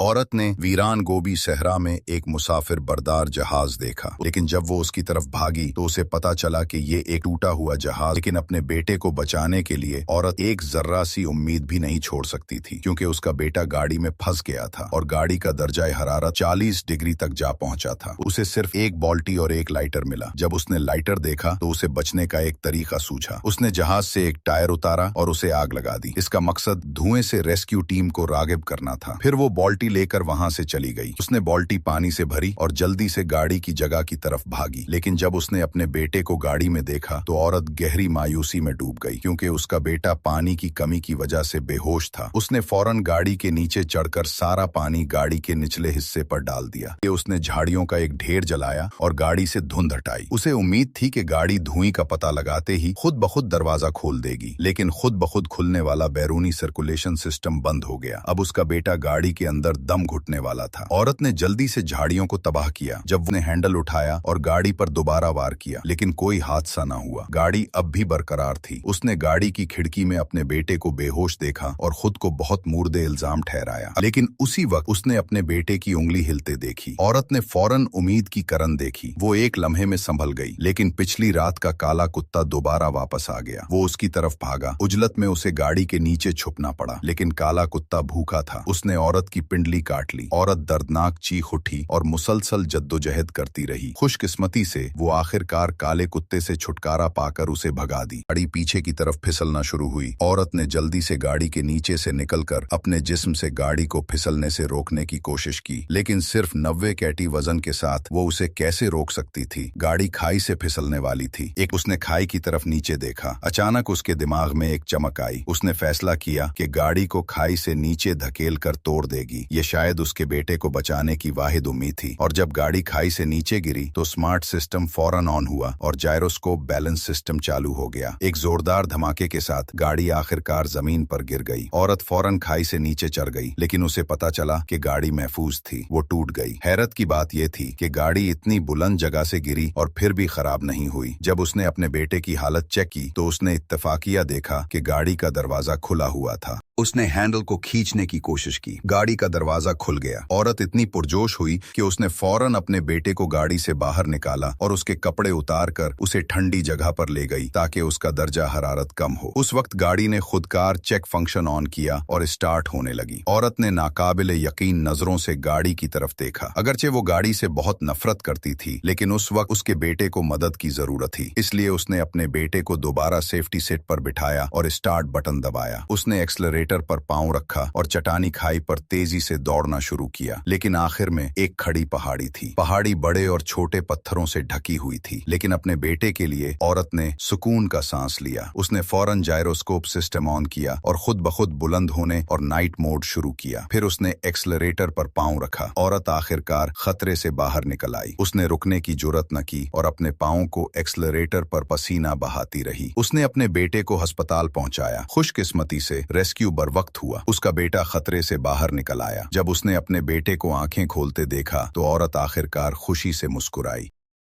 عورت نے ویران گوبی صحرا میں ایک مسافر بردار جہاز دیکھا، لیکن جب وہ اس کی طرف بھاگی تو اسے پتا چلا کہ یہ ایک ٹوٹا ہوا جہاز، لیکن اپنے بیٹے کو بچانے کے لیے عورت ایک ذرہ سی امید بھی نہیں چھوڑ سکتی تھی، کیونکہ اس کا بیٹا گاڑی میں پھنس گیا تھا اور گاڑی کا درجہ حرارت 40 ڈگری تک جا پہنچا تھا۔ اسے صرف ایک بالٹی اور ایک لائٹر ملا۔ جب اس نے لائٹر دیکھا تو اسے بچنے کا ایک طریقہ سوچا۔ اس نے جہاز سے ایک ٹائر اتارا اور اسے آگ لگا دی۔ اس کا مقصد دھوئیں سے ریسکیو ٹیم کو راغب کرنا تھا۔ پھر وہ بالٹی لے کر وہاں سے چلی گئی۔ اس نے بالٹی پانی سے بھری اور جلدی سے گاڑی کی جگہ کی طرف بھاگی، لیکن جب اس نے اپنے بیٹے کو گاڑی میں دیکھا تو عورت گہری مایوسی میں ڈوب گئی، کیونکہ اس کا بیٹا پانی کی کمی کی وجہ سے بے ہوش تھا۔ اس نے فوراً گاڑی کے نیچے چڑھ کر سارا پانی گاڑی کے نچلے حصے پر ڈال دیا۔ اس نے جھاڑیوں کا ایک ڈھیر جلایا اور گاڑی سے دھند ہٹائی۔ اسے امید تھی کہ گاڑی دھوئیں کا پتہ لگاتے ہی خود بخود دروازہ کھول دے گی، لیکن خود بخود کھلنے والا بیرونی سرکولیشن سسٹم بند ہو گیا۔ اب اس کا بیٹا گاڑی کے اندر دم گھٹنے والا تھا۔ عورت نے جلدی سے جھاڑیوں کو تباہ کیا۔ جب وہ نے ہینڈل اٹھایا اور گاڑی پر دوبارہ وار کیا، لیکن کوئی حادثہ نہ ہوا۔ گاڑی اب بھی برقرار تھی۔ اس نے گاڑی کی کھڑکی میں اپنے بیٹے کو بے ہوش دیکھا اور خود کو بہت مورد الزام ٹھہرایا، لیکن اسی وقت اس نے اپنے بیٹے کی انگلی ہلتے دیکھی۔ عورت نے فوراً امید کی کرن دیکھی۔ وہ ایک لمحے میں سنبھل گئی، لیکن پچھلی رات کا کالا کتا دوبارہ واپس آ گیا۔ وہ اس کی طرف بھاگا۔ عجلت میں اسے گاڑی کے نیچے چھپنا پڑا، لیکن کالا کتا بھوکا تھا۔ اس نے عورت کی پنڈلی کاٹ لی۔ عورت دردناک چیخ اٹھی اور مسلسل جدوجہد کرتی رہی۔ خوش قسمتی سے وہ آخرکار کالے کتے سے چھٹکارا پا کر اسے بھگا دی۔ گاڑی پیچھے کی طرف پھسلنا شروع ہوئی۔ عورت نے جلدی سے گاڑی کے نیچے سے نکل کر اپنے جسم سے گاڑی کو پھسلنے سے روکنے کی کوشش کی، لیکن صرف 90 کیٹی وزن کے ساتھ وہ اسے کیسے روک سکتی تھی؟ گاڑی کھائی سے پھسلنے والی تھی۔ اس نے کھائی کی طرف نیچے دیکھا۔ اچانک اس کے دماغ میں ایک چمک آئی۔ اس نے فیصلہ کیا کہ گاڑی کو کھائی سے نیچے دھکیل کر توڑ دے گی۔ یہ شاید اس کے بیٹے کو بچانے کی واحد امید تھی۔ اور جب گاڑی کھائی سے نیچے گری تو سمارٹ سسٹم فوراً آن ہوا اور جائروسکوپ بیلنس سسٹم چالو ہو گیا۔ ایک زوردار دھماکے کے ساتھ گاڑی آخرکار زمین پر گر گئی۔ عورت فوراً کھائی سے نیچے چڑھ گئی، لیکن اسے پتا چلا کہ گاڑی محفوظ تھی۔ وہ ٹوٹ گئی۔ حیرت کی بات یہ تھی کہ گاڑی اتنی بلند جگہ سے گری اور پھر بھی خراب نہیں ہوئی۔ جب اس نے اپنے بیٹے کی حالت چیک کی تو اس نے اتفاقیہ دیکھا کہ گاڑی کا دروازہ کھلا ہوا تھا۔ اس نے ہینڈل کو کھینچنے کی کوشش کی۔ گاڑی کا دروازہ کھل گیا۔ عورت اتنی پرجوش ہوئی کہ اس نے فوراً اپنے بیٹے کو گاڑی سے باہر نکالا اور اس کے کپڑے اتار کر اسے ٹھنڈی جگہ پر لے گئی تاکہ اس کا درجہ حرارت کم ہو۔ اس وقت گاڑی نے خودکار چیک فنکشن آن کیا اور اسٹارٹ ہونے لگی۔ عورت نے ناقابل یقین نظروں سے گاڑی کی طرف دیکھا۔ اگرچہ وہ گاڑی سے بہت نفرت کرتی تھی، لیکن اس وقت اس کے بیٹے کو مدد کی ضرورت تھی، اس لیے اس نے اپنے بیٹے کو دوبارہ سیفٹی سیٹ پر بٹھایا اور اسٹارٹ بٹن دبایا۔ اس نے ایکسلریٹر پر پاؤں رکھا اور چٹانی کھائی پر تیزی سے دوڑنا شروع کیا، لیکن آخر میں ایک کھڑی پہاڑی تھی۔ پہاڑی بڑے اور چھوٹے پتھروں سے ڈھکی ہوئی تھی، لیکن اپنے بیٹے کے لیے عورت نے سکون کا سانس لیا۔ اس نے فوراً جائروسکوپ سسٹم آن کیا اور خود بخود بلند ہونے اور نائٹ موڈ شروع کیا۔ پھر اس نے ایکسلریٹر پر پاؤں رکھا۔ عورت آخرکار خطرے سے باہر نکل آئی۔ اس نے رکنے کی جرات نہ کی اور اپنے پاؤں کو ایکسلریٹر پر پسینہ بہاتی رہی۔ اس نے اپنے بیٹے کو ہسپتال پہنچایا۔ خوش قسمتی سے ریسکیو بر وقت ہوا۔ اس کا بیٹا خطرے سے باہر نکل آیا۔ جب اس نے اپنے بیٹے کو آنکھیں کھولتے دیکھا تو عورت آخرکار خوشی سے مسکرائی۔